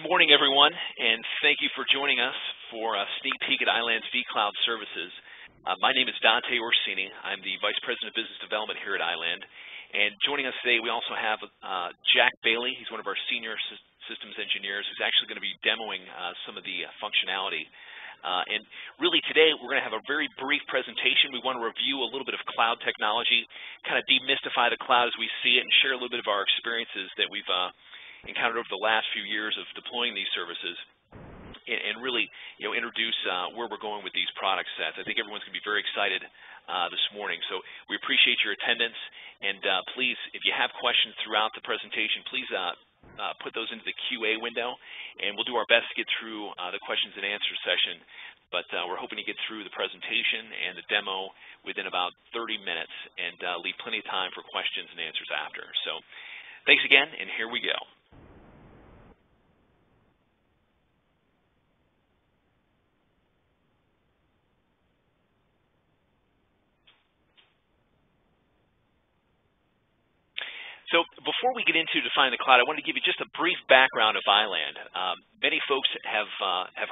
morning, everyone, and thank you for joining us for a sneak peek at iland's vCloud services. My name is Dante Orsini. I'm the Vice President of Business Development here at iland. And joining us today, we also have Jack Bailey. He's one of our senior systems engineers who's actually going to be demoing some of the functionality. And really today, we're going to have a very brief presentation. We want to review a little bit of cloud technology, kind of demystify the cloud as we see it, and share a little bit of our experiences that we've encountered over the last few years of deploying these services, and really, introduce where we're going with these product sets. I think everyone's going to be very excited this morning. So we appreciate your attendance, and please, if you have questions throughout the presentation, please put those into the QA window, and we'll do our best to get through the questions and answer session. But we're hoping to get through the presentation and the demo within about 30 minutes and leave plenty of time for questions and answers after. So thanks again, and here we go. So before we get into defining the cloud, I want to give you just a brief background of iland. Many folks have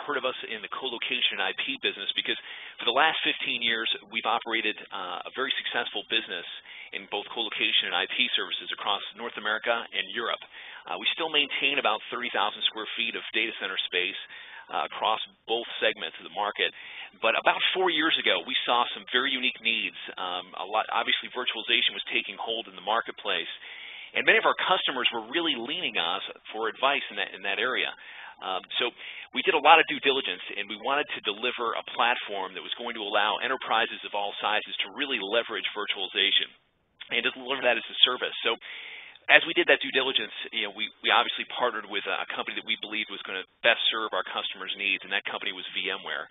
heard of us in the co-location and IP business because for the last 15 years, we've operated a very successful business in both co-location and IP services across North America and Europe. We still maintain about 30,000 square feet of data center space across both segments of the market. But about 4 years ago, we saw some very unique needs. Obviously, virtualization was taking hold in the marketplace, and many of our customers were really leaning on us for advice in that area. So we did a lot of due diligence, and we wanted to deliver a platform that was going to allow enterprises of all sizes to really leverage virtualization and to deliver that as a service. So as we did that due diligence, we obviously partnered with a company that we believed was going to best serve our customers' needs, and that company was VMware.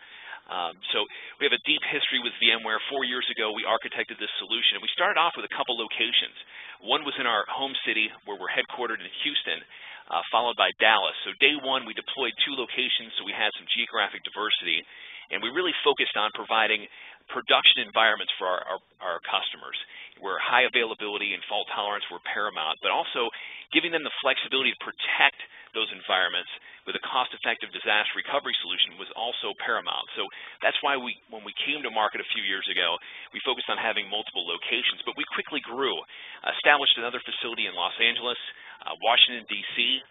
So we have a deep history with VMware. 4 years ago, we architected this solution, and we started off with a couple locations. One was in our home city, where we're headquartered in Houston, followed by Dallas. So day one, we deployed 2 locations, so we had some geographic diversity, and we really focused on providing production environments for our customers, where high availability and fault tolerance were paramount, but also giving them the flexibility to protect those environments with a cost-effective disaster recovery solution was also paramount. So that's why when we came to market a few years ago, we focused on having multiple locations, but we quickly grew, established another facility in Los Angeles, Washington, D.C.,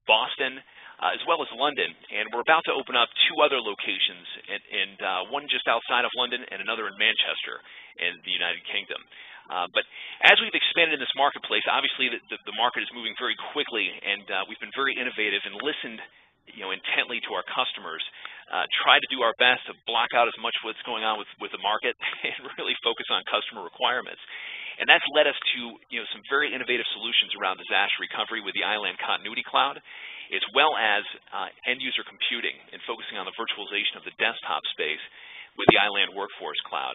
Boston, as well as London, and we're about to open up 2 other locations, and one just outside of London and another in Manchester in the United Kingdom. But as we've expanded in this marketplace, obviously the market is moving very quickly, and we've been very innovative and listened intently to our customers, try to do our best to block out as much what's going on with the market and really focus on customer requirements. And that's led us to some very innovative solutions around disaster recovery with the iland Continuity Cloud, as well as end-user computing and focusing on the virtualization of the desktop space with the iland Workforce Cloud.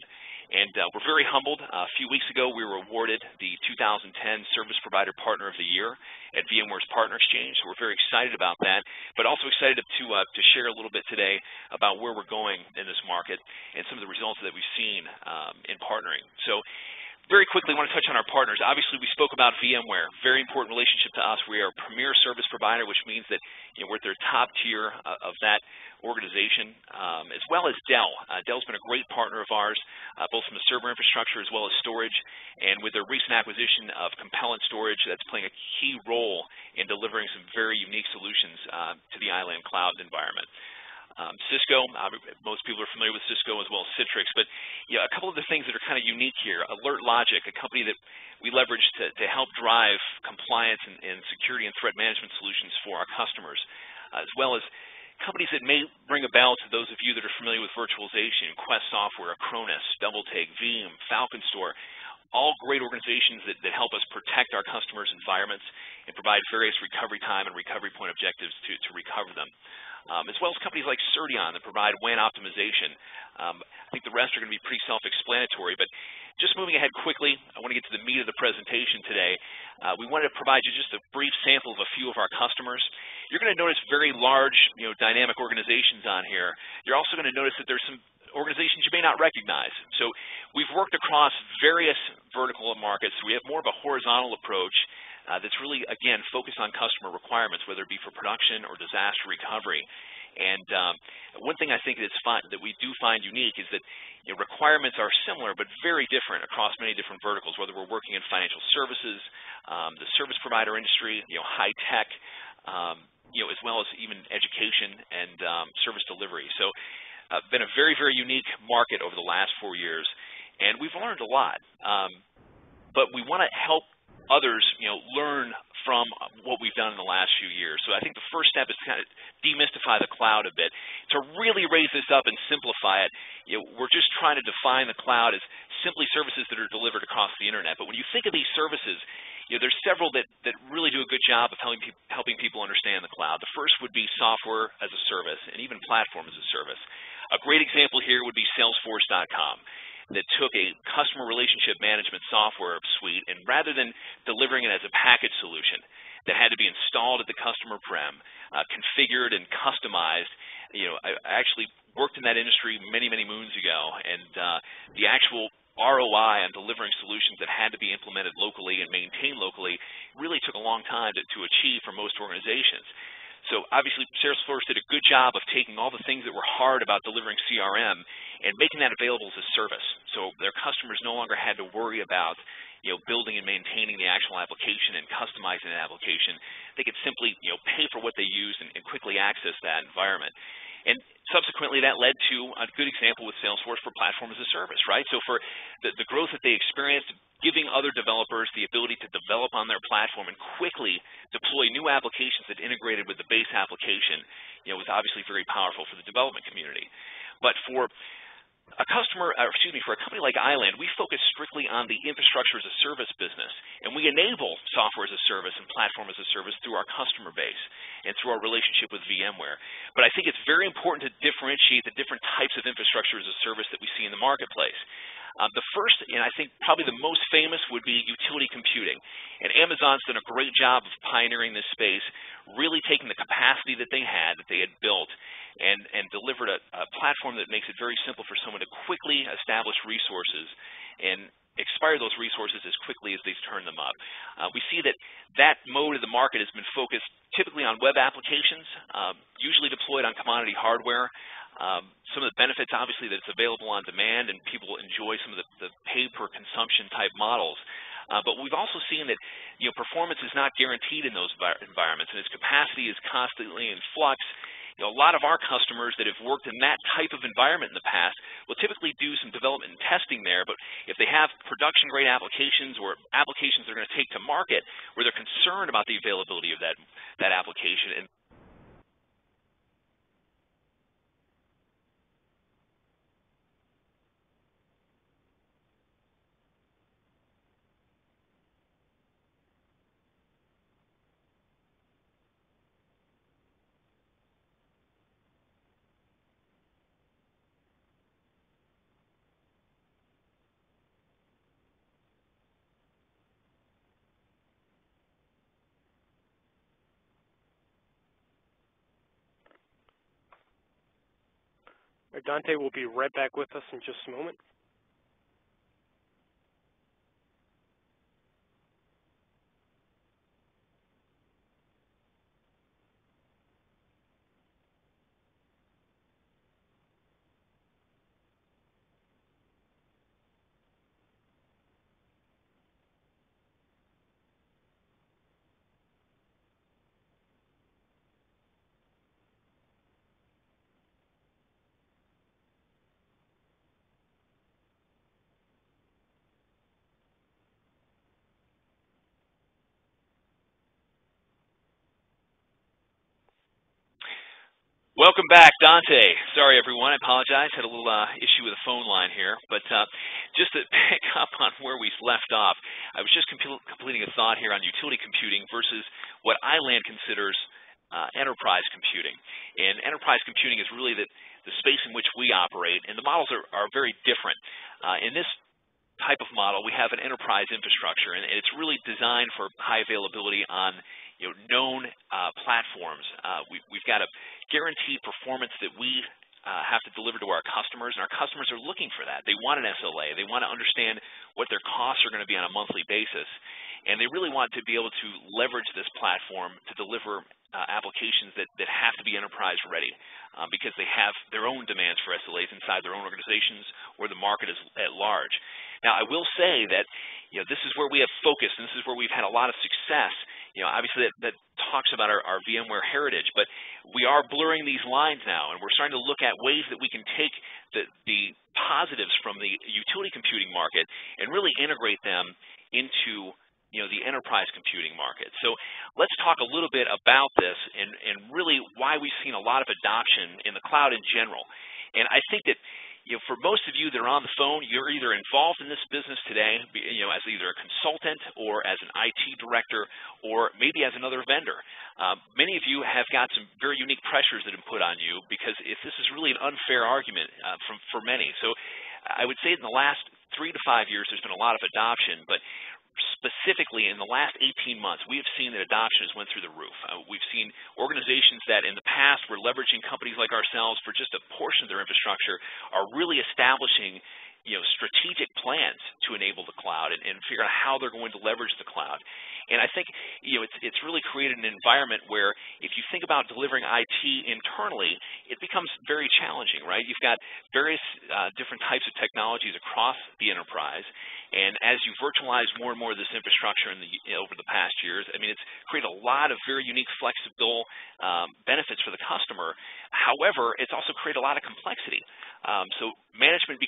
And we're very humbled. A few weeks ago, we were awarded the 2010 Service Provider Partner of the Year at VMware's Partner Exchange. So we're very excited about that, but also excited to share a little bit today about where we're going in this market and some of the results that we've seen in partnering. So very quickly, I want to touch on our partners. Obviously, we spoke about VMware, very important relationship to us. We are a premier service provider, which means that we're at their top tier of that organization, as well as Dell. Dell's been a great partner of ours, both from the server infrastructure as well as storage, and with their recent acquisition of Compellent Storage, that's playing a key role in delivering some very unique solutions to the iland cloud environment. Cisco, most people are familiar with Cisco as well as Citrix, but a couple of the things that are kind of unique here. Alert Logic, a company that we leverage to help drive compliance and security and threat management solutions for our customers, as well as companies that may ring a bell to those of you that are familiar with virtualization: Quest Software, Acronis, DoubleTake, Veeam, Falcon Store. All great organizations that help us protect our customers' environments and provide various recovery time and recovery point objectives to recover them. As well as companies like Certion that provide WAN optimization. I think the rest are going to be pretty self-explanatory, but just moving ahead quickly, I want to get to the meat of the presentation today. We wanted to provide you just a brief sample of a few of our customers. You're going to notice very large, dynamic organizations on here. You're also going to notice that there's some organizations you may not recognize. So we've worked across various vertical markets. We have more of a horizontal approach that's really, again, focused on customer requirements, whether it be for production or disaster recovery. And one thing I think that we do find unique is that requirements are similar but very different across many different verticals, whether we're working in financial services, the service provider industry, high tech, as well as even education and service delivery. So been a very, very unique market over the last 4 years, and we've learned a lot. But we want to help others, learn from what we've done in the last few years. So I think the first step is to kind of demystify the cloud a bit. To really raise this up and simplify it, we're just trying to define the cloud as simply services that are delivered across the internet. But when you think of these services, there's several that really do a good job of helping people understand the cloud. The first would be software as a service and even platform as a service. A great example here would be Salesforce.com, that took a customer relationship management software suite, and rather than delivering it as a package solution that had to be installed at the customer prem, configured and customized, I actually worked in that industry many, many moons ago, and the actual ROI on delivering solutions that had to be implemented locally and maintained locally really took a long time to achieve for most organizations. So obviously Salesforce did a good job of taking all the things that were hard about delivering CRM and making that available as a service. So their customers no longer had to worry about building and maintaining the actual application and customizing the application. They could simply pay for what they used and quickly access that environment. And subsequently, that led to a good example with Salesforce for platform as a service, right? So for the growth that they experienced, giving other developers the ability to develop on their platform and quickly deploy new applications that integrated with the base application, was obviously very powerful for the development community. But for for a company like iland, we focus strictly on the infrastructure as a service business, and we enable software as a service and platform as a service through our customer base and through our relationship with VMware. But I think it's very important to differentiate the different types of infrastructure as a service that we see in the marketplace. The first, and I think probably the most famous, would be utility computing. And Amazon's done a great job of pioneering this space, really taking the capacity that they had built, and delivered a platform that makes it very simple for someone to quickly establish resources and expire those resources as quickly as they turn them up. We see that mode of the market has been focused typically on web applications, usually deployed on commodity hardware. Some of the benefits, obviously, that it's available on demand, and people enjoy some of the pay-per-consumption type models. But we've also seen that performance is not guaranteed in those environments, and as capacity is constantly in flux, a lot of our customers that have worked in that type of environment in the past will typically do some development and testing there, but if they have production-grade applications or applications they're going to take to market where they're concerned about the availability of that application, and Dante will be right back with us in just a moment. Welcome back, Dante. Sorry, everyone. I apologize. Had a little issue with the phone line here. But just to pick up on where we left off, I was just completing a thought here on utility computing versus what iland considers enterprise computing. And enterprise computing is really the space in which we operate, and the models are very different. In this type of model, we have an enterprise infrastructure, and it's really designed for high availability on known platforms. We've got a guaranteed performance that we have to deliver to our customers, and our customers are looking for that. They want an SLA. They want to understand what their costs are going to be on a monthly basis. and they really want to be able to leverage this platform to deliver applications that have to be enterprise ready because they have their own demands for SLAs inside their own organizations or the market at large. Now, I will say that this is where we have focused, and this is where we've had a lot of success. Obviously that talks about our VMware heritage, but we are blurring these lines now, and we're starting to look at ways that we can take the positives from the utility computing market and really integrate them into the enterprise computing market. So let's talk a little bit about this and really why we've seen a lot of adoption in the cloud in general. And I think that for most of you that are on the phone, you're either involved in this business today, as either a consultant or as an IT director or maybe as another vendor. Many of you have got some very unique pressures that have been put on you because if this is really an unfair argument for many. So I would say in the last 3 to 5 years, there's been a lot of adoption, but specifically in the last 18 months, we have seen that adoption has went through the roof. We've seen organizations that in the past were leveraging companies like ourselves for just a portion of their infrastructure are really establishing strategic plans to enable the cloud and figure out how they're going to leverage the cloud. And I think it's really created an environment where if you think about delivering IT internally, it becomes very challenging, right? You've got various different types of technologies across the enterprise, and as you virtualize more and more of this infrastructure over the past years, I mean, it's created a lot of very unique, flexible benefits for the customer. However, it's also created a lot of complexity. So management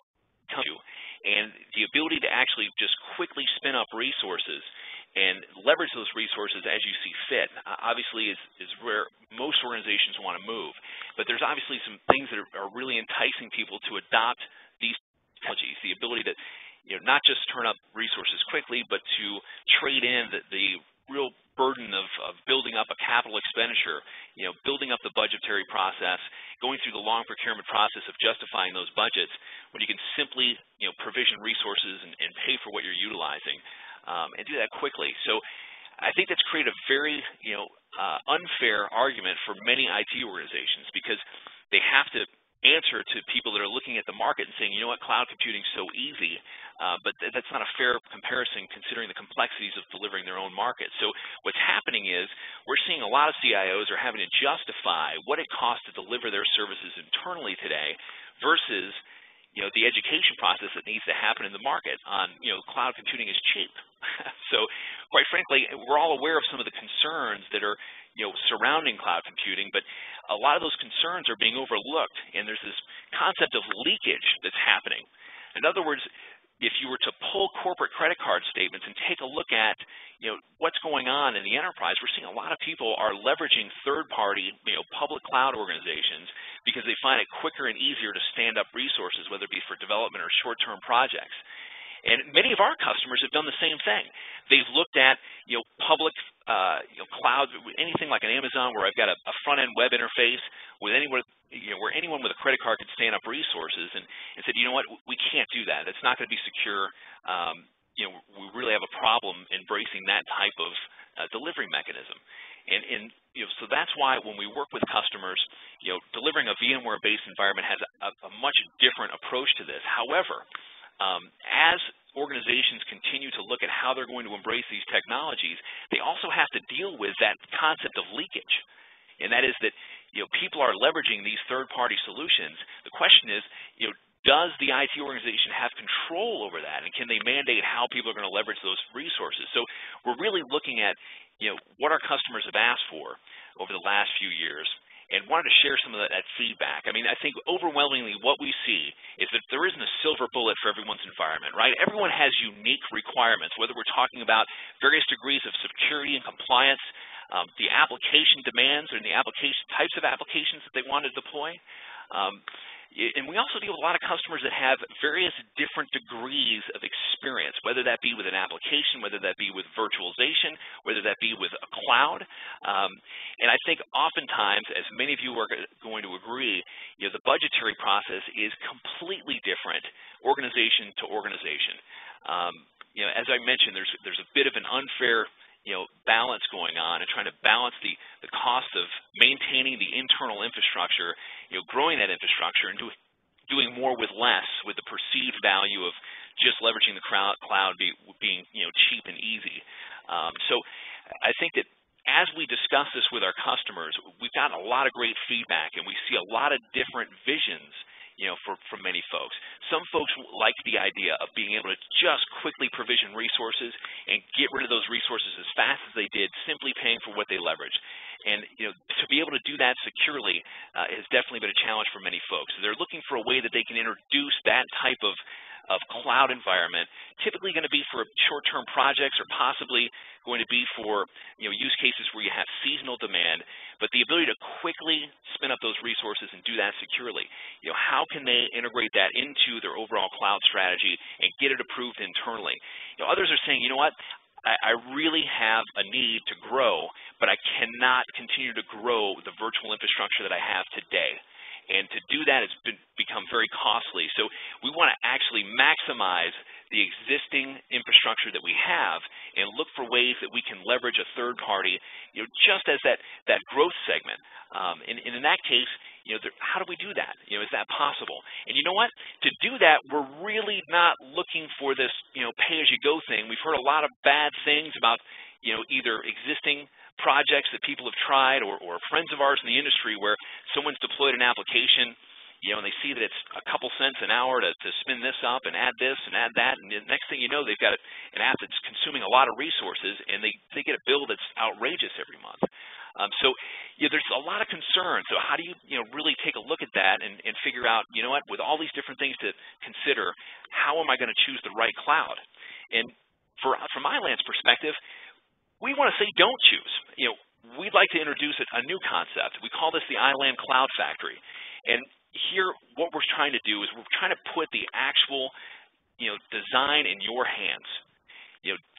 and the ability to actually just quickly spin up resources and leverage those resources as you see fit, obviously is where most organizations want to move. But there's obviously some things that are really enticing people to adopt these technologies, the ability to not just turn up resources quickly, but to trade in the real burden of building up a capital expenditure, building up the budgetary process, going through the long procurement process of justifying those budgets when you can simply provision resources and pay for what you're utilizing and do that quickly. So I think that's created a very unfair argument for many IT organizations because they have to answer to people that are looking at the market and saying, you know what, cloud computing is so easy, but that's not a fair comparison considering the complexities of delivering their own market. So what's happening is we're seeing a lot of CIOs are having to justify what it costs to deliver their services internally today versus the education process that needs to happen in the market on, cloud computing is cheap. So quite frankly, we're all aware of some of the concerns that are, surrounding cloud computing, but a lot of those concerns are being overlooked, and there's this concept of leakage that's happening. In other words, if you were to pull corporate credit card statements and take a look at, what's going on in the enterprise, we're seeing a lot of people are leveraging third-party, public cloud organizations because they find it quicker and easier to stand up resources, whether it be for development or short-term projects. And many of our customers have done the same thing. They've looked at, public, cloud, anything like an Amazon where I've got a front-end web interface with anyone, where anyone with a credit card could stand up resources and said, you know what, we can't do that. It's not going to be secure. We really have a problem embracing that type of delivery mechanism. And so that's why when we work with customers, delivering a VMware-based environment has a much different approach to this. However, as organizations continue to look at how they're going to embrace these technologies, they also have to deal with that concept of leakage. And that is that, people are leveraging these third-party solutions. The question is, does the IT organization have control over that? And can they mandate how people are going to leverage those resources? So we're really looking at, what our customers have asked for over the last few years, and wanted to share some of that feedback. I mean, I think overwhelmingly what we see is that there isn't a silver bullet for everyone's environment, right? Everyone has unique requirements, whether we're talking about various degrees of security and compliance, the application demands or the application types of applications that they want to deploy. And we also deal with a lot of customers that have various different degrees of experience, whether that be with an application, whether that be with virtualization, whether that be with a cloud. And I think oftentimes, as many of you are going to agree, the budgetary process is completely different organization to organization. As I mentioned, there's a bit of an unfair balance going on and trying to balance the cost of maintaining the internal infrastructure, growing that infrastructure and doing more with less with the perceived value of just leveraging the cloud being cheap and easy. So I think that as we discuss this with our customers, we've gotten a lot of great feedback, and we see a lot of different visions, from many folks. Some folks like the idea of being able to just quickly provision resources and get rid of those resources as fast as they did, simply paying for what they leverage. And to be able to do that securely has definitely been a challenge for many folks. So they're looking for a way that they can introduce that type of cloud environment, typically going to be for short-term projects or possibly going to be for use cases where you have seasonal demand, but the ability to quickly spin up those resources and do that securely. How can they integrate that into their overall cloud strategy and get it approved internally? Others are saying, you know what, I really have a need to grow, but I cannot continue to grow the virtual infrastructure that I have today. And to do that, it's become very costly. So we want to actually maximize the existing infrastructure that we have and look for ways that we can leverage a third party, just as that growth segment. And in that case, how do we do that? Is that possible? And you know what? To do that, we're really not looking for this, pay-as-you-go thing. We've heard a lot of bad things about, either existing projects that people have tried or friends of ours in the industry where someone's deployed an application, and they see that it's a couple cents an hour to spin this up and add this and add that, and the next thing you know, they've got an app that's consuming a lot of resources, and they get a bill that's outrageous every month. So there's a lot of concern. So how do you really take a look at that and figure out, what, with all these different things to consider, how am I going to choose the right cloud? And from iland's perspective, we want to say don't choose. We'd like to introduce a new concept. We call this the iland Cloud Factory. And here, what we're trying to do is we're trying to put the actual, design in your hands.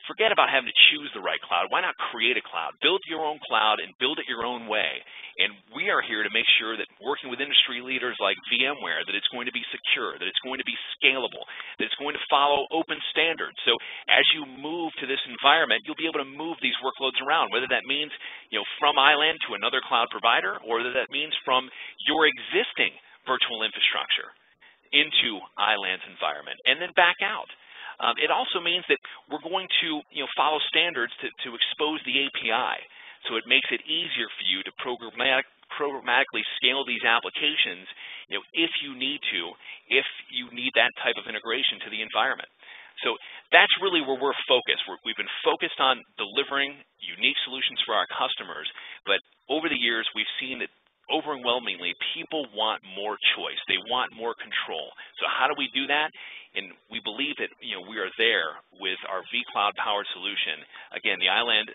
Forget about having to choose the right cloud. Why not create a cloud? Build your own cloud and build it your own way. And we are here to make sure that working with industry leaders like VMware, that it's going to be secure, that it's going to be scalable, that it's going to follow open standards. So as you move to this environment, you'll be able to move these workloads around, whether that means from iland to another cloud provider, or whether that means from your existing virtual infrastructure into iland's environment and then back out. It also means that we're going to follow standards to expose the API, so it makes it easier for you to programmatically scale these applications if you need that type of integration to the environment. So that's really where we're focused. We've been focused on delivering unique solutions for our customers, but over the years we've seen that overwhelmingly people want more choice. They want more control. So how do we do that? And we believe that we are there with our vCloud powered solution. Again, the iland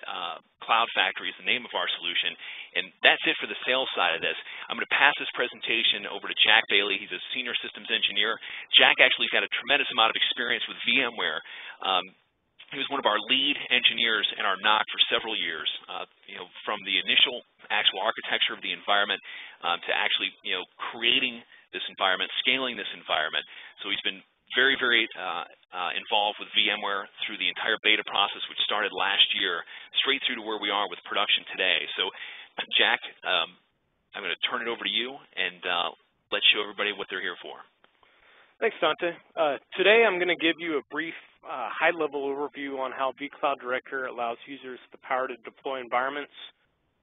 Cloud Factory is the name of our solution, and that's it for the sales side of this. I'm going to pass this presentation over to Jack Bailey. He's a senior systems engineer. Jack actually has got a tremendous amount of experience with VMware. He was one of our lead engineers in our NOC for several years, from the initial actual architecture of the environment to actually creating this environment, scaling this environment. So he's been very, very involved with VMware through the entire beta process, which started last year, straight through to where we are with production today. So, Jack, I'm going to turn it over to you and let show everybody what they're here for. Thanks, Dante. Today I'm going to give you a brief high-level overview on how vCloud Director allows users the power to deploy environments,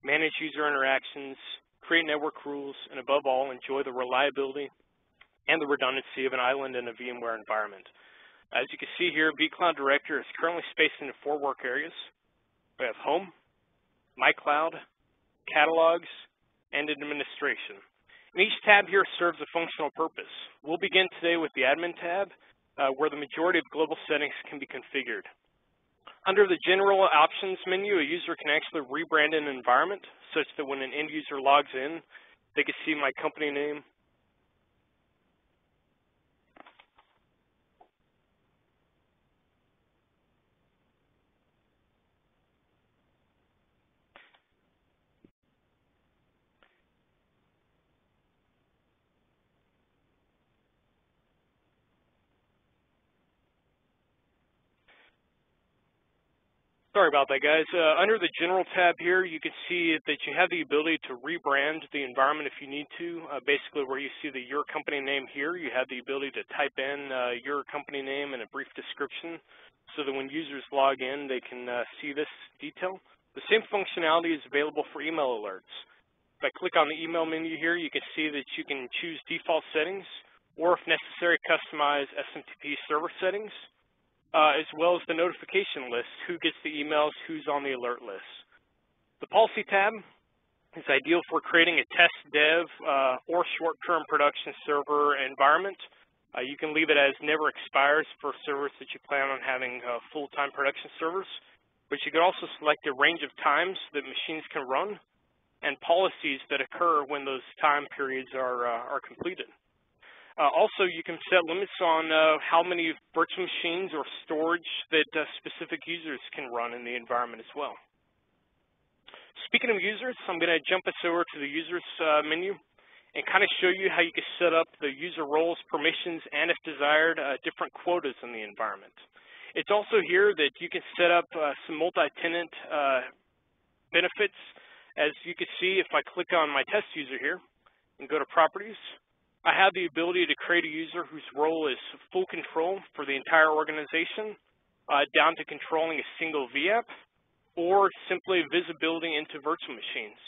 manage user interactions, create network rules, and above all, enjoy the reliability and the redundancy of an iland in a VMware environment. As you can see here, vCloud Director is currently spaced into 4 work areas. We have Home, My Cloud, Catalogs, and Administration. And each tab here serves a functional purpose. We'll begin today with the Admin tab, where the majority of global settings can be configured. Under the General Options menu, a user can actually rebrand an environment such that when an end user logs in, they can see my company name, Sorry about that, guys. Under the General tab here, you can see that you have the ability to rebrand the environment if you need to. Basically, where you see the Your Company name here, you have the ability to type in your company name and a brief description. so that when users log in, they can see this detail. The same functionality is available for email alerts. If I click on the email menu here, you can see that you can choose default settings, or if necessary, customize SMTP server settings, as well as the notification list, who gets the emails, who's on the alert list. The policy tab is ideal for creating a test dev or short-term production server environment. You can leave it as never expires for servers that you plan on having full-time production servers, but you can also select a range of times that machines can run and policies that occur when those time periods are completed. Also, you can set limits on how many virtual machines or storage that specific users can run in the environment as well. Speaking of users, I'm going to jump us over to the users menu and kind of show you how you can set up the user roles, permissions, and if desired, different quotas in the environment. It's also here that you can set up some multi-tenant benefits. As you can see, if I click on my test user here and go to properties, I have the ability to create a user whose role is full control for the entire organization, down to controlling a single VApp, or simply visibility into virtual machines.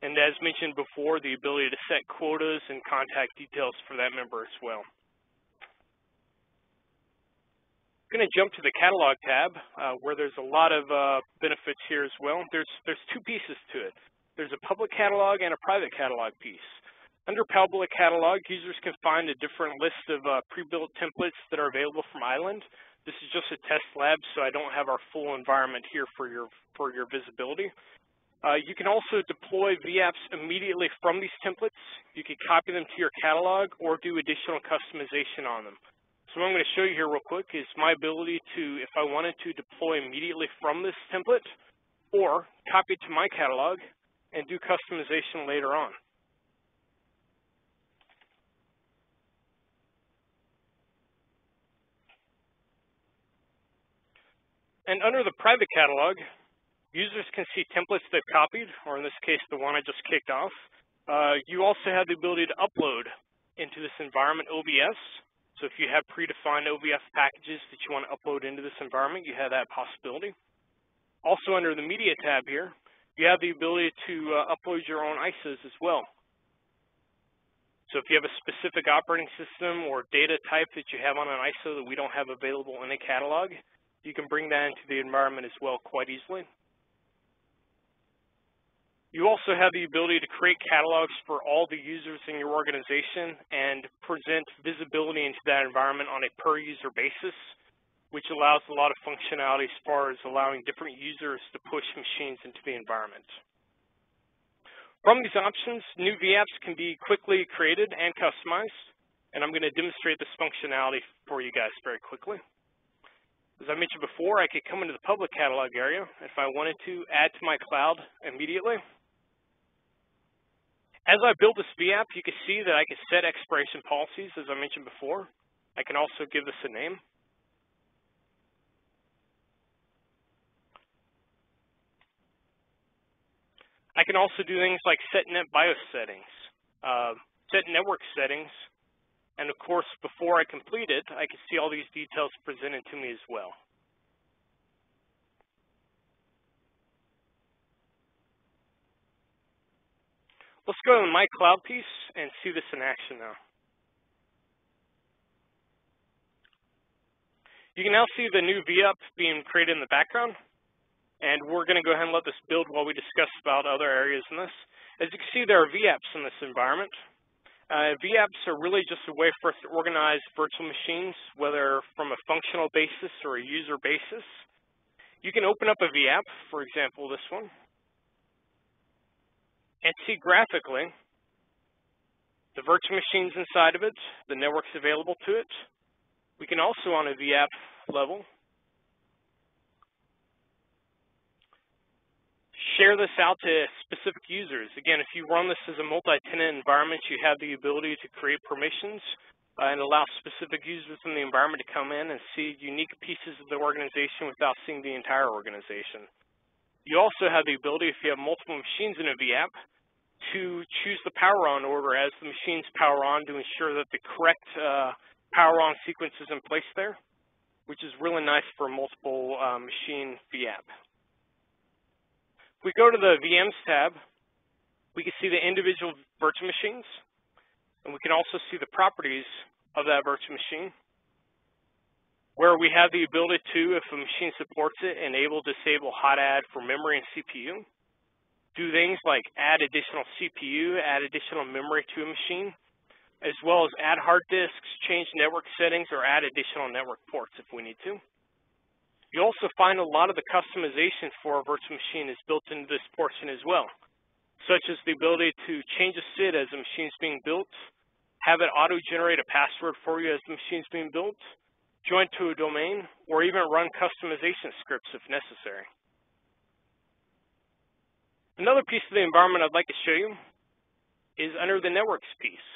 And as mentioned before, the ability to set quotas and contact details for that member as well. I'm going to jump to the catalog tab, where there's a lot of benefits here as well. There's two pieces to it. There's a public catalog and a private catalog piece. Under public catalog, users can find a different list of pre-built templates that are available from iland. This is just a test lab, so I don't have our full environment here for your visibility. You can also deploy VApps immediately from these templates. You can copy them to your catalog or do additional customization on them. So what I'm going to show you here real quick is my ability to, if I wanted to deploy immediately from this template, or copy it to my catalog and do customization later on. And under the private catalog, users can see templates they've copied, or in this case, the one I just kicked off. You also have the ability to upload into this environment OVS. So if you have predefined OVS packages that you want to upload into this environment, you have that possibility. Also under the media tab here, you have the ability to upload your own ISOs as well. So if you have a specific operating system or data type that you have on an ISO that we don't have available in a catalog, you can bring that into the environment as well quite easily. You also have the ability to create catalogs for all the users in your organization and present visibility into that environment on a per-user basis, which allows a lot of functionality as far as allowing different users to push machines into the environment. From these options, new VApps can be quickly created and customized, and I'm going to demonstrate this functionality for you guys very quickly. As I mentioned before, I could come into the public catalog area if I wanted to add to my cloud immediately. As I build this VApp, you can see that I can set expiration policies, as I mentioned before. I can also give this a name. I can also do things like set net BIOS settings, set network settings, and of course, before I complete it, I can see all these details presented to me as well. Let's go to my cloud piece and see this in action now. You can now see the new VApp being created in the background, and we're going to go ahead and let this build while we discuss about other areas in this. As you can see, there are VApps in this environment. VApps are really just a way for us to organize virtual machines, whether from a functional basis or a user basis. You can open up a VApp, for example, this one, and see graphically the virtual machines inside of it, the networks available to it. We can also, on a VApp level, share this out to specific users. Again, if you run this as a multi-tenant environment, you have the ability to create permissions and allow specific users in the environment to come in and see unique pieces of the organization without seeing the entire organization. You also have the ability, if you have multiple machines in a VApp, to choose the power on order as the machines power on to ensure that the correct power on sequence is in place there. which is really nice for multiple machine vApp. If we go to the VMs tab, we can see the individual virtual machines, and we can also see the properties of that virtual machine, where we have the ability to, if a machine supports it, enable, disable hot add for memory and CPU. Do things like add additional CPU, add additional memory to a machine, as well as add hard disks, change network settings, or add additional network ports if we need to. You also find a lot of the customization for a virtual machine is built into this portion as well, such as the ability to change a SID as the machine is being built, have it auto-generate a password for you as the machine is being built, join to a domain, or even run customization scripts if necessary. Another piece of the environment I'd like to show you is under the networks piece.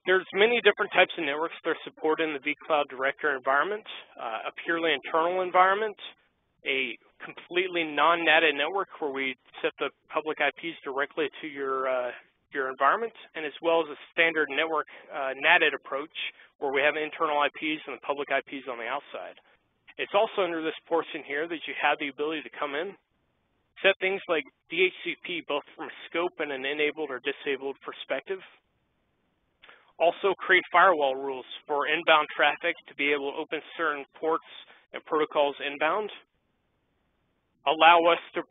There's many different types of networks that are supported in the vCloud Director environment, a purely internal environment, a completely non-NATed network where we set the public IPs directly to your environment, and as well as a standard network NATed approach where we have internal IPs and the public IPs on the outside. It's also under this portion here that you have the ability to come in, set things like DHCP both from a scope and an enabled or disabled perspective. Also create firewall rules for inbound traffic to be able to open certain ports and protocols inbound. Allow us to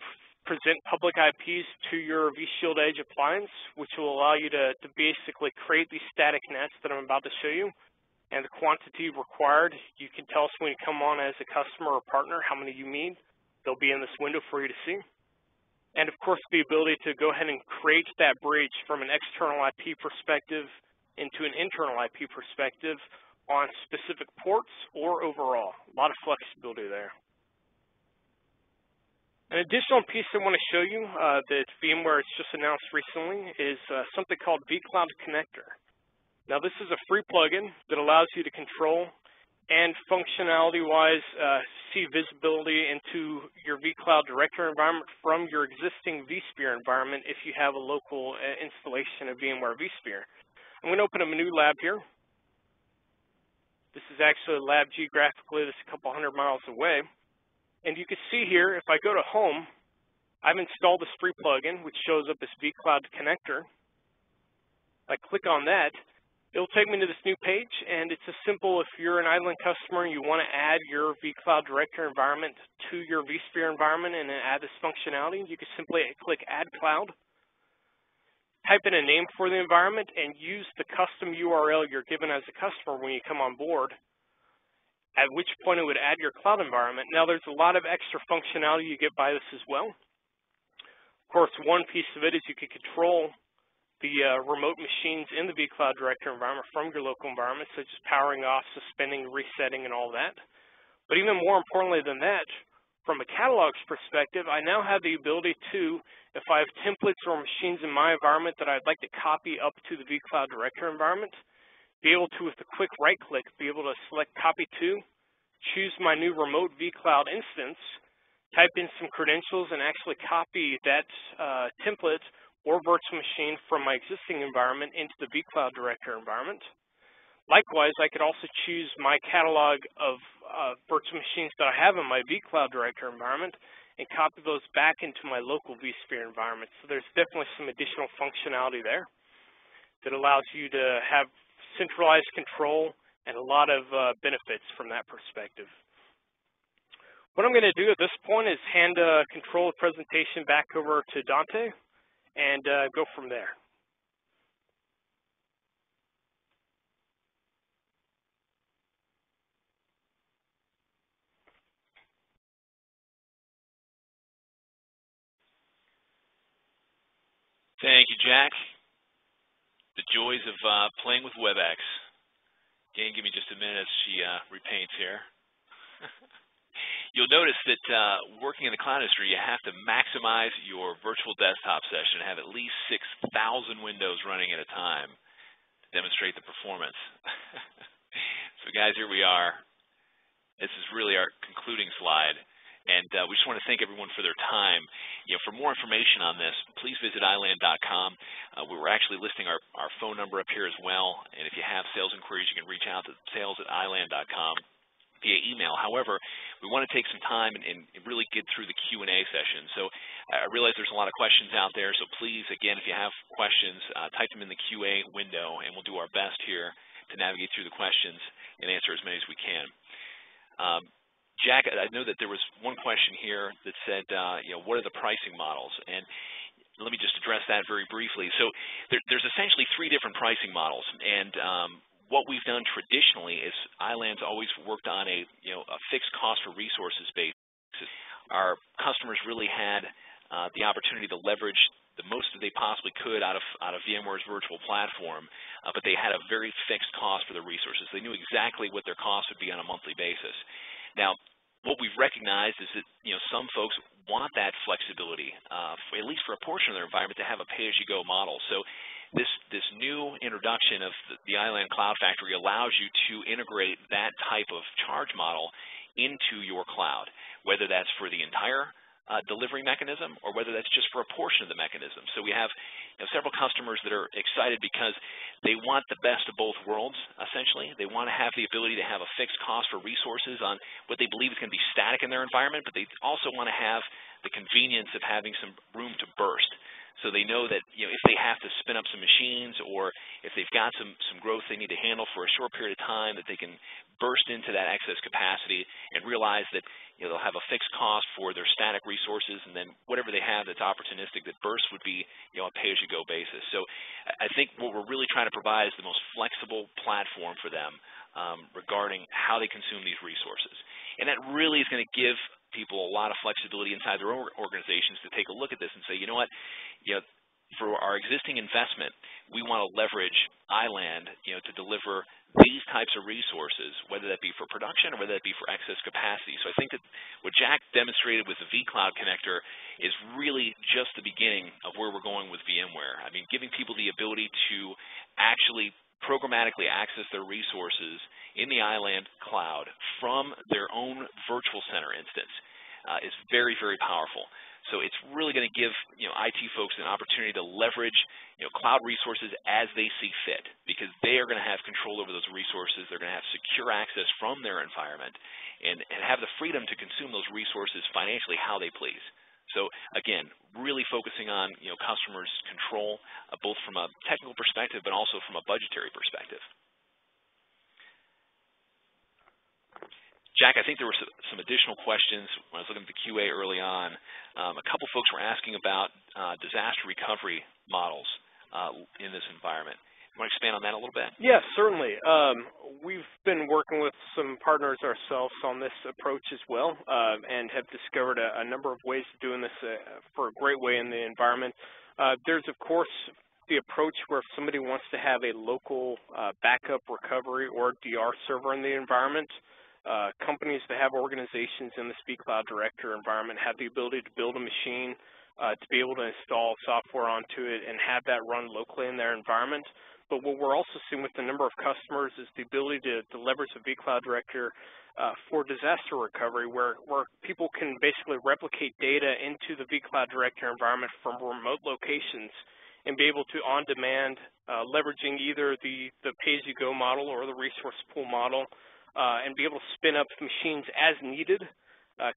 present public IPs to your vShield Edge appliance, which will allow you to basically create these static nets that I'm about to show you. And the quantity required, you can tell us when you come on as a customer or partner how many you need. They'll be in this window for you to see. And of course, the ability to go ahead and create that bridge from an external IP perspective into an internal IP perspective on specific ports or overall. A lot of flexibility there. An additional piece I want to show you that VMware has just announced recently is something called vCloud Connector. Now, this is a free plugin that allows you to control and functionality-wise see visibility into your vCloud Director environment from your existing vSphere environment if you have a local installation of VMware vSphere. I'm going to open a new lab here. This is actually a lab geographically that's a couple hundred miles away. And you can see here, if I go to Home, I've installed this free plugin, which shows up as vCloud Connector. If I click on that, it'll take me to this new page, and it's as simple if you're an iland customer and you want to add your vCloud Director environment to your vSphere environment and add this functionality, you can simply click Add Cloud, type in a name for the environment, and use the custom URL you're given as a customer when you come on board, at which point it would add your cloud environment. Now, there's a lot of extra functionality you get by this as well. Of course, one piece of it is you can control the remote machines in the vCloud Director environment from your local environment, such as powering off, suspending, resetting, and all that. But even more importantly than that, from a catalogs perspective, I now have the ability to, if I have templates or machines in my environment that I'd like to copy up to the vCloud Director environment, be able to, with a quick right-click, be able to select Copy To, choose my new remote vCloud instance, type in some credentials, and actually copy that template or virtual machine from my existing environment into the vCloud Director environment. Likewise, I could also choose my catalog of virtual machines that I have in my vCloud Director environment and copy those back into my local vSphere environment. So there's definitely some additional functionality there that allows you to have centralized control and a lot of benefits from that perspective. What I'm going to do at this point is hand control of presentation back over to Dante and go from there. Thank you, Jack. The joys of playing with WebEx. Again, give me just a minute as she repaints here. You'll notice that working in the cloud industry, you have to maximize your virtual desktop session, have at least 6,000 windows running at a time to demonstrate the performance. So guys, here we are. This is really our concluding slide. And we just want to thank everyone for their time. For more information on this, please visit iland.com. We're actually listing our phone number up here as well. And if you have sales inquiries, you can reach out to sales@iland.com via email. However, we want to take some time and really get through the Q&A session. So I realize there's a lot of questions out there. So please, again, if you have questions, type them in the QA window, and we'll do our best here to navigate through the questions and answer as many as we can. Jack, I know that there was one question here that said, what are the pricing models? And let me just address that very briefly. So there's essentially 3 different pricing models, and what we've done traditionally is iland's always worked on a fixed cost for resources basis. Our customers really had the opportunity to leverage the most that they possibly could out of VMware's virtual platform, but they had a very fixed cost for the resources. They knew exactly what their cost would be on a monthly basis. Now, what we've recognized is that some folks want that flexibility, at least for a portion of their environment, to have a pay-as-you-go model. So this new introduction of the iland Cloud Factory allows you to integrate that type of charge model into your cloud, whether that's for the entire delivery mechanism or whether that's just for a portion of the mechanism. So we have several customers that are excited because they want the best of both worlds, essentially. They want to have the ability to have a fixed cost for resources on what they believe is going to be static in their environment, but they also want to have the convenience of having some room to burst. So they know that if they have to spin up some machines or if they've got some growth they need to handle for a short period of time, that they can burst into that excess capacity and realize that they'll have a fixed cost for their static resources, and then whatever they have that's opportunistic that bursts would be a pay-as-you-go basis. So I think what we're really trying to provide is the most flexible platform for them regarding how they consume these resources. And that really is going to give people a lot of flexibility inside their own organizations to take a look at this and say, you know what, for our existing investment, we want to leverage iland, to deliver these types of resources, whether that be for production or whether that be for excess capacity. So I think that what Jack demonstrated with the vCloud connector is really just the beginning of where we're going with VMware. I mean, giving people the ability to actually programmatically access their resources in the iland cloud from their own virtual center instance is very, very powerful. So it's really going to give IT folks an opportunity to leverage cloud resources as they see fit, because they are going to have control over those resources. They're going to have secure access from their environment and have the freedom to consume those resources financially how they please. So again, really focusing on customers' control, both from a technical perspective but also from a budgetary perspective. Jack, I think there were some additional questions when I was looking at the QA early on. A couple folks were asking about disaster recovery models in this environment. You want to expand on that a little bit? Yes, certainly. We've been working with some partners ourselves on this approach as well, and have discovered a number of ways of doing this for a great way in the environment. There's, of course, the approach where if somebody wants to have a local backup recovery or DR server in the environment, companies that have organizations in this vCloud Director environment have the ability to build a machine, to be able to install software onto it and have that run locally in their environment. But what we're also seeing with the number of customers is the ability to leverage the vCloud Director for disaster recovery, where people can basically replicate data into the vCloud Director environment from remote locations and be able to, on demand, leveraging either the pay-as-you-go model or the resource pool model, and be able to spin up machines as needed,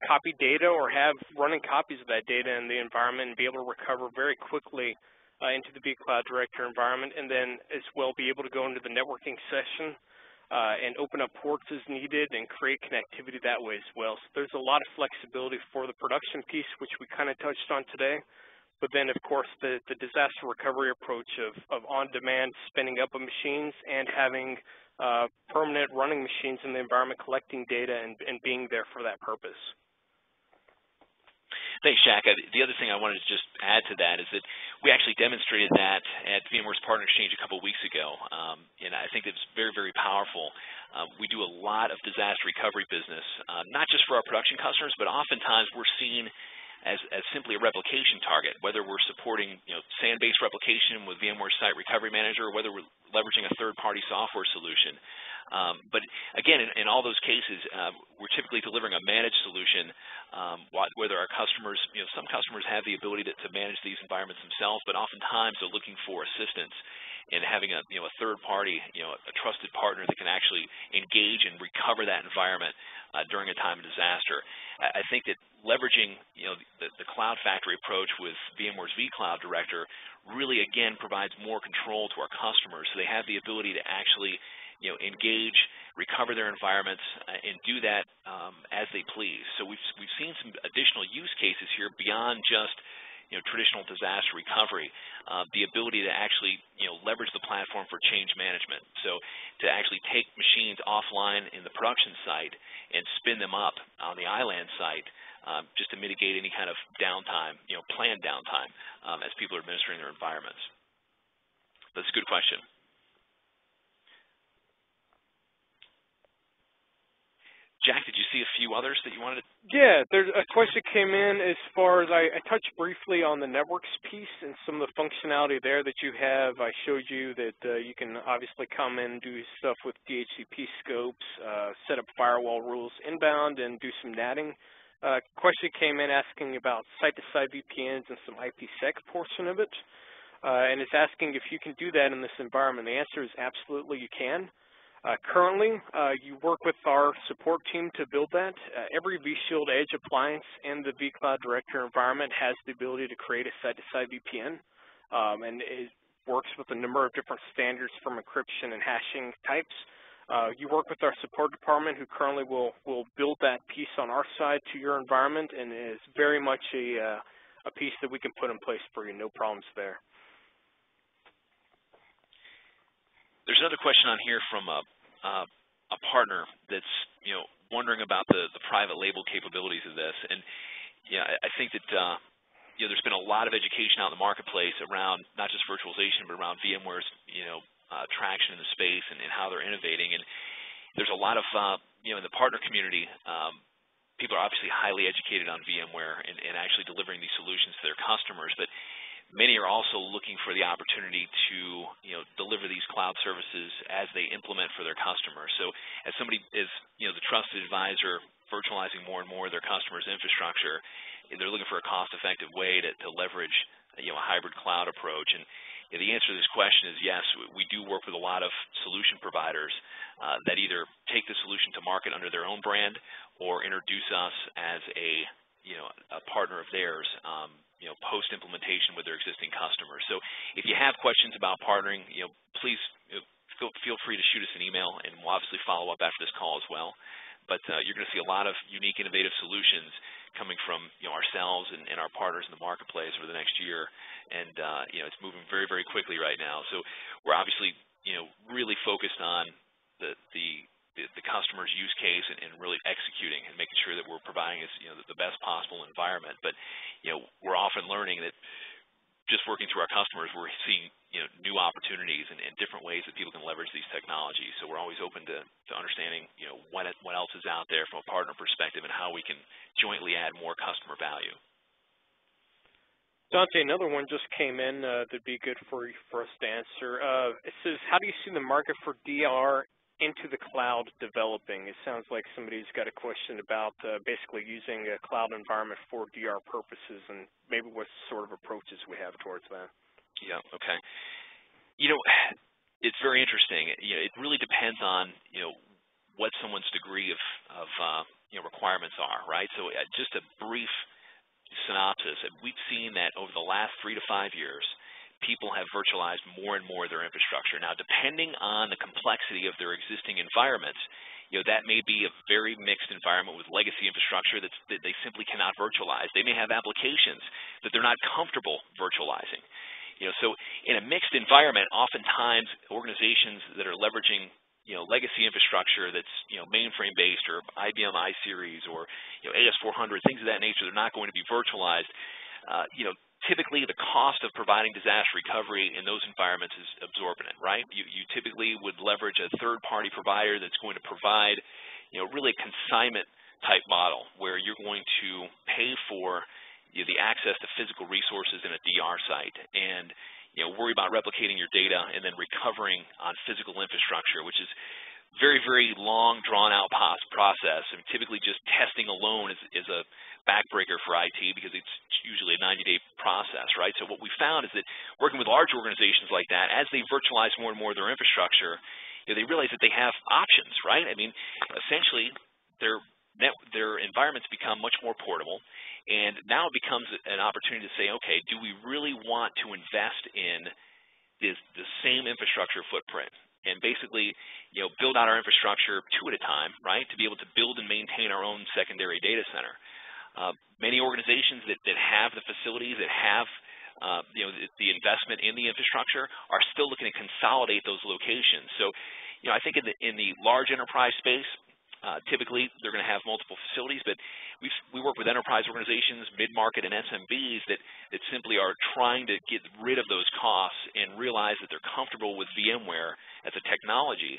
copy data or have running copies of that data in the environment and be able to recover very quickly into the vCloud Director environment, and then as well be able to go into the networking session and open up ports as needed and create connectivity that way as well. So there's a lot of flexibility for the production piece, which we kind of touched on today. But then, of course, the disaster recovery approach of on-demand spinning up of machines and having permanent running machines in the environment collecting data and being there for that purpose. Thanks, Jack. The other thing I wanted to just add to that is that we actually demonstrated that at VMware's Partner Exchange a couple of weeks ago, and I think it's very, very powerful. We do a lot of disaster recovery business, not just for our production customers, but oftentimes we're seeing as simply a replication target, whether we're supporting SAN-based replication with VMware Site Recovery Manager, or whether we're leveraging a third-party software solution. But again, in all those cases, we're typically delivering a managed solution, whether our customers, some customers have the ability to manage these environments themselves, but oftentimes they're looking for assistance in having a third party, a trusted partner that can actually engage and recover that environment during a time of disaster. I think that leveraging the Cloud Factory approach with VMware's vCloud Director really again provides more control to our customers, so they have the ability to actually engage, recover their environments, and do that as they please. So we've seen some additional use cases here beyond just traditional disaster recovery, the ability to actually leverage the platform for change management. So to actually take machines offline in the production site and spin them up on the iland site, just to mitigate any kind of downtime, planned downtime, as people are administering their environments. That's a good question. Jack, did you see a few others that you wanted to? Yeah, there's a question came in as far as I touched briefly on the networks piece and some of the functionality there that you have. I showed you that you can obviously come in and do stuff with DHCP scopes, set up firewall rules inbound, and do some natting. Question came in asking about site-to-site VPNs and some IPsec portion of it, and it's asking if you can do that in this environment. The answer is absolutely you can. Currently, you work with our support team to build that. Every vShield Edge appliance in the vCloud Director environment has the ability to create a site-to-site VPN, and it works with a number of different standards from encryption and hashing types. You work with our support department, who currently will build that piece on our side to your environment, and is very much a piece that we can put in place for you. No problems there. There's another question on here from a partner that's wondering about the private label capabilities of this, and I think that there's been a lot of education out in the marketplace around not just virtualization but around VMware's traction in the space and how they're innovating, and there's a lot of in the partner community. People are obviously highly educated on VMware and actually delivering these solutions to their customers, but many are also looking for the opportunity to deliver these cloud services as they implement for their customers. So as somebody is the trusted advisor virtualizing more and more of their customers' infrastructure, they're looking for a cost-effective way to leverage a hybrid cloud approach. And the answer to this question is yes. We do work with a lot of solution providers that either take the solution to market under their own brand or introduce us as a partner of theirs, post-implementation with their existing customers. So if you have questions about partnering, please feel free to shoot us an email, and we'll obviously follow up after this call as well. But you're going to see a lot of unique, innovative solutions coming from ourselves and our partners in the marketplace over the next year, and it's moving very, very quickly right now. So we're obviously really focused on the customer's use case and really executing and making sure that we're providing us the best possible environment. But we're often learning that just working through our customers, we're seeing new opportunities and different ways that people can leverage these technologies. So we're always open to understanding what else is out there from a partner perspective and how we can jointly add more customer value. Dante, another one just came in that'd be good for us to answer. It says, how do you see the market for DR into the cloud developing? It sounds like somebody's got a question about basically using a cloud environment for DR purposes, and maybe what sort of approaches we have towards that. Yeah, okay. It's very interesting. It really depends on what someone's degree of requirements are, right? So just a brief synopsis, we've seen that over the last 3 to 5 years, people have virtualized more and more of their infrastructure. Now, depending on the complexity of their existing environments, that may be a very mixed environment with legacy infrastructure that they simply cannot virtualize. They may have applications that they're not comfortable virtualizing. So in a mixed environment, oftentimes organizations that are leveraging legacy infrastructure that's mainframe-based or IBM iSeries or AS400, things of that nature, they're not going to be virtualized. Typically, the cost of providing disaster recovery in those environments is absorbent, right? You typically would leverage a third-party provider that's going to provide, really a consignment-type model where you're going to pay for, the access to physical resources in a DR site, and worry about replicating your data and then recovering on physical infrastructure, which is very, very long, drawn-out process. And typically just testing alone is a backbreaker for IT because it's usually a 90-day process, right? So what we found is that working with large organizations like that, as they virtualize more and more of their infrastructure, they realize that they have options, right? I mean, essentially, their environments become much more portable, and now it becomes an opportunity to say, okay, do we really want to invest in the same infrastructure footprint and basically, build out our infrastructure two at a time, right, to be able to build and maintain our own secondary data center. Many organizations that have the facilities, that have the investment in the infrastructure, are still looking to consolidate those locations. So, I think in the large enterprise space, typically they're going to have multiple facilities, but we work with enterprise organizations, mid-market, and SMBs that simply are trying to get rid of those costs and realize that they're comfortable with VMware as a technology.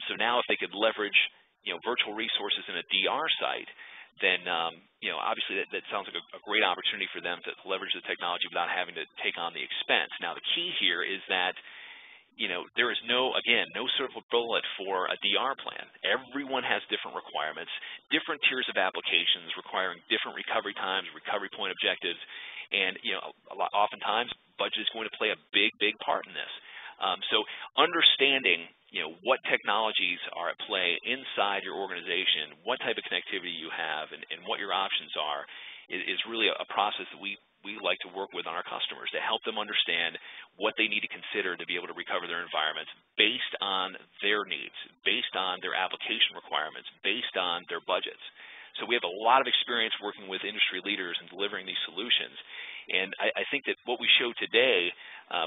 So now if they could leverage virtual resources in a DR site, then obviously that sounds like a great opportunity for them to leverage the technology without having to take on the expense. Now the key here is that there is no silver bullet for a DR plan. Everyone has different requirements, different tiers of applications requiring different recovery times, recovery point objectives, and oftentimes budget is going to play a big part in this. So understanding what technologies are at play inside your organization, what type of connectivity you have, and what your options are is really a process that we like to work with on our customers to help them understand what they need to consider to be able to recover their environments based on their needs, based on their application requirements, based on their budgets. So we have a lot of experience working with industry leaders and delivering these solutions. And I think that what we showed today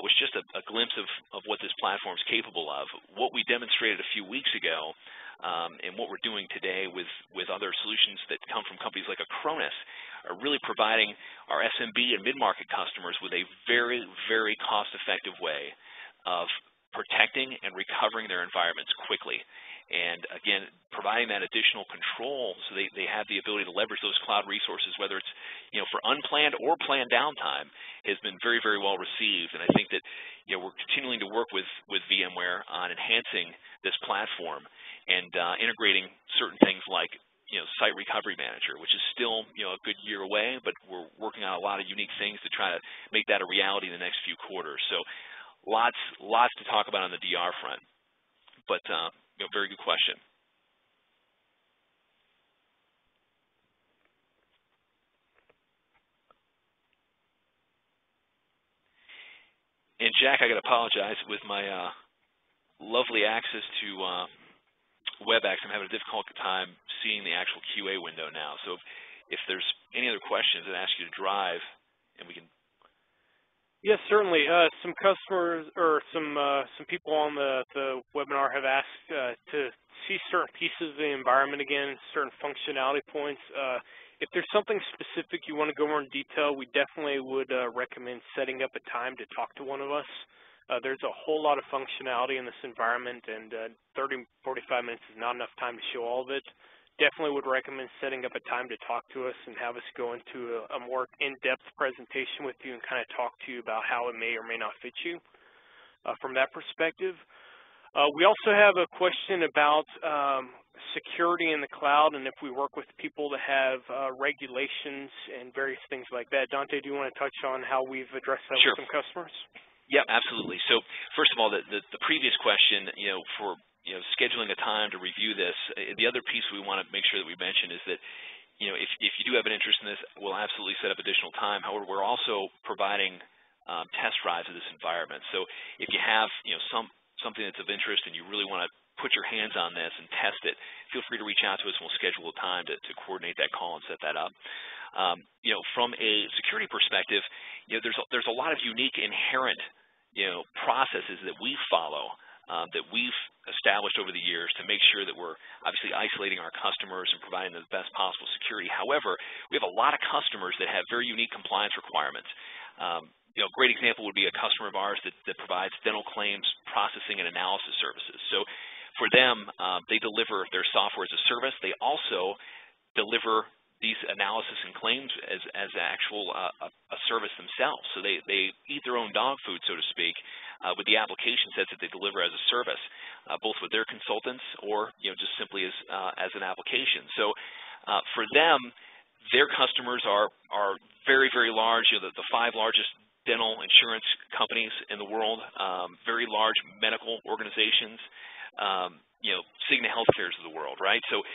was just a glimpse of what this platform is capable of. What we demonstrated a few weeks ago and what we're doing today with other solutions that come from companies like Acronis are really providing our SMB and mid-market customers with a very, very cost-effective way of protecting and recovering their environments quickly. And again, providing that additional control so they have the ability to leverage those cloud resources, whether it's for unplanned or planned downtime, has been very, very well received. And I think that we're continuing to work with VMware on enhancing this platform and integrating certain things like Site Recovery Manager, which is still a good year away, but we're working on a lot of unique things to try to make that a reality in the next few quarters. So lots to talk about on the DR front. But very good question. And Jack, I got to apologize with my lovely access to WebEx. I'm having a difficult time seeing the actual QA window now. So if there's any other questions, I'd ask you to drive, and we can. Yes, certainly. Some customers or some people on the webinar have asked to see certain pieces of the environment again, certain functionality points. If there's something specific you want to go more in detail, we definitely would recommend setting up a time to talk to one of us. There's a whole lot of functionality in this environment, and 30, 45 minutes is not enough time to show all of it. Definitely would recommend setting up a time to talk to us and have us go into a more in-depth presentation with you and kind of talk to you about how it may or may not fit you from that perspective. We also have a question about security in the cloud and if we work with people that have regulations and various things like that. Dante, do you want to touch on how we've addressed that Sure. with some customers? Yep, absolutely. So first of all, the previous question, for scheduling a time to review this, the other piece we want to make sure that we mention is that, if you do have an interest in this, we'll absolutely set up additional time. However, we're also providing test drives of this environment. So if you have, something that's of interest and you really want to put your hands on this and test it, feel free to reach out to us and we'll schedule a time to coordinate that call and set that up. From a security perspective, there's a lot of unique inherent, processes that we follow that we've established over the years to make sure that we're obviously isolating our customers and providing the best possible security. However, we have a lot of customers that have very unique compliance requirements. A great example would be a customer of ours that provides dental claims processing and analysis services. So for them, they deliver their software as a service. They also deliver these analysis and claims as as actual a service themselves. So they eat their own dog food, so to speak, with the application sets that they deliver as a service, both with their consultants or just simply as an application. So for them, their customers are very, very large. The 5 largest dental insurance companies in the world, very large medical organizations, Cigna Healthcares of the world, right? So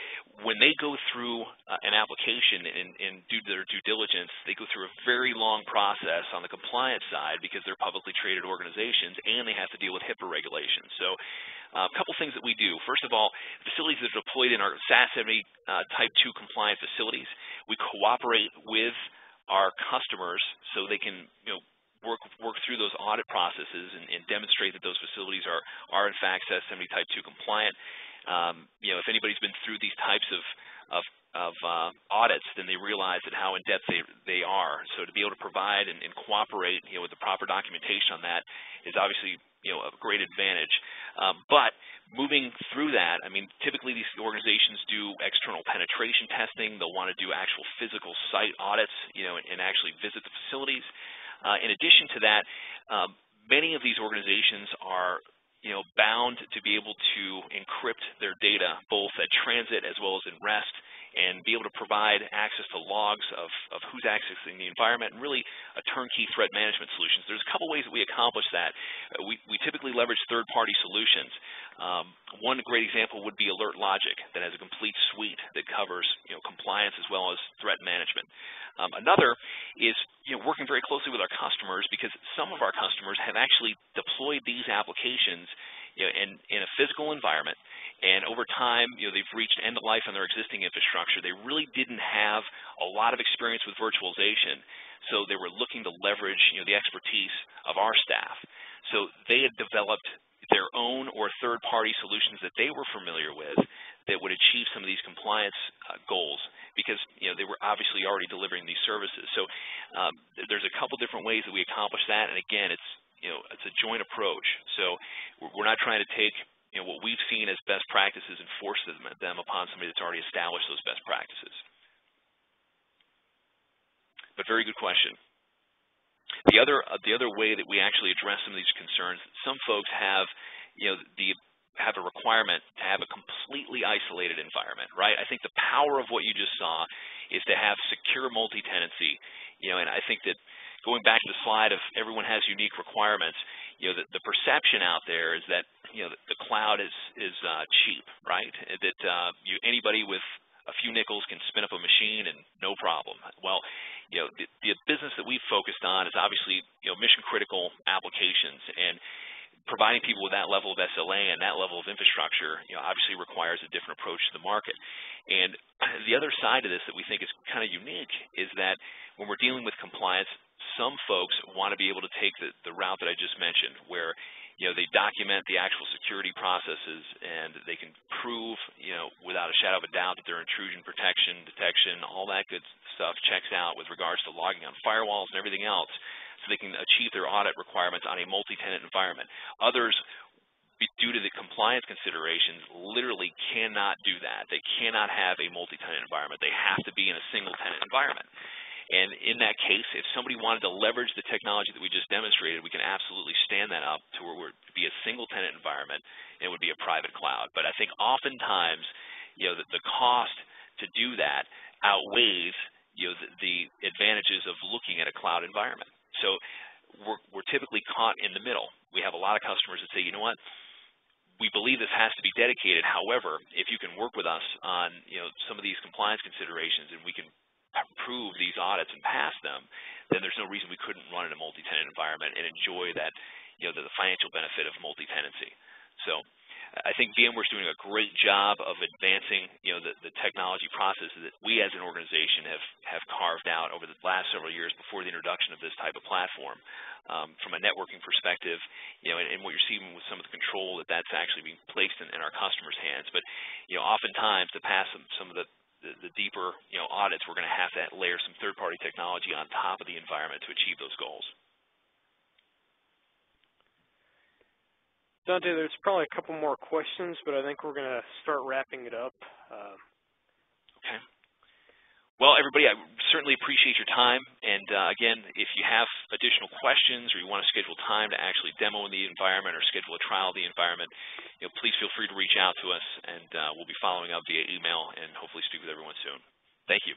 when they go through an application and do their due diligence, they go through a very long process on the compliance side because they're publicly traded organizations and they have to deal with HIPAA regulations. So a couple things that we do. First of all, facilities that are deployed in our SAS 70 Type 2 compliant facilities, we cooperate with our customers so they can work through those audit processes and demonstrate that those facilities are in fact SAS 70 Type 2 compliant. If anybody's been through these types of audits, then they realize that how in depth they are. So to be able to provide and cooperate with the proper documentation on that is obviously a great advantage. But moving through that, I mean, typically these organizations do external penetration testing. They'll want to do actual physical site audits, and actually visit the facilities. In addition to that, many of these organizations are bound to be able to encrypt their data both at transit as well as in rest, and be able to provide access to logs of who's accessing the environment, and really a turnkey threat management solutions. There's a couple ways that we accomplish that. We typically leverage third-party solutions. One great example would be Alert Logic, that has a complete suite that covers compliance as well as threat management. Another is working very closely with our customers, because some of our customers have actually deployed these applications in a physical environment, and over time they've reached end of life on their existing infrastructure. They really didn't have a lot of experience with virtualization, so they were looking to leverage the expertise of our staff. So they had developed their own or third-party solutions that they were familiar with that would achieve some of these compliance goals, because they were obviously already delivering these services. So there's a couple different ways that we accomplish that, and again, it's a joint approach. So we're not trying to take what we've seen as best practices and force them upon somebody that's already established those best practices. But very good question. The other way that we actually address some of these concerns, some folks have have a requirement to have a completely isolated environment, right? I think the power of what you just saw is to have secure multi-tenancy, and I think that going back to the slide of everyone has unique requirements, the perception out there is that the cloud is cheap, right? That anybody with a few nickels can spin up a machine and no problem. Well, the business that we've focused on is obviously mission critical applications, and providing people with that level of SLA and that level of infrastructure obviously requires a different approach to the market. And the other side of this that we think is kind of unique is that when we're dealing with compliance, some folks want to be able to take the route that I just mentioned, where they document the actual security processes, and they can prove without a shadow of a doubt that their intrusion protection, detection, all that good stuff checks out with regards to logging on firewalls and everything else, so they can achieve their audit requirements on a multi-tenant environment. Others, due to the compliance considerations, literally cannot do that. They cannot have a multi-tenant environment. They have to be in a single-tenant environment. And in that case, if somebody wanted to leverage the technology that we just demonstrated, we can absolutely stand that up to where it would be a single-tenant environment, and it would be a private cloud. But I think oftentimes, the cost to do that outweighs the advantages of looking at a cloud environment. So we're typically caught in the middle. We have a lot of customers that say, you know what, we believe this has to be dedicated. However, if you can work with us on some of these compliance considerations, and we can prove these audits and pass them, then there's no reason we couldn't run in a multi-tenant environment and enjoy that the financial benefit of multi-tenancy. So I think VMware is doing a great job of advancing the technology processes that we as an organization have carved out over the last several years before the introduction of this type of platform. From a networking perspective, and what you're seeing with some of the control that's actually being placed in our customers' hands. But oftentimes to pass some of the deeper audits, we're going to have to layer some third-party technology on top of the environment to achieve those goals. Dante, there's probably a couple more questions, but I think we're going to start wrapping it up. Okay. Well, everybody, I certainly appreciate your time. And again, if you have additional questions or you want to schedule time to actually demo in the environment or schedule a trial of the environment, please feel free to reach out to us, and we'll be following up via email and hopefully speak with everyone soon. Thank you.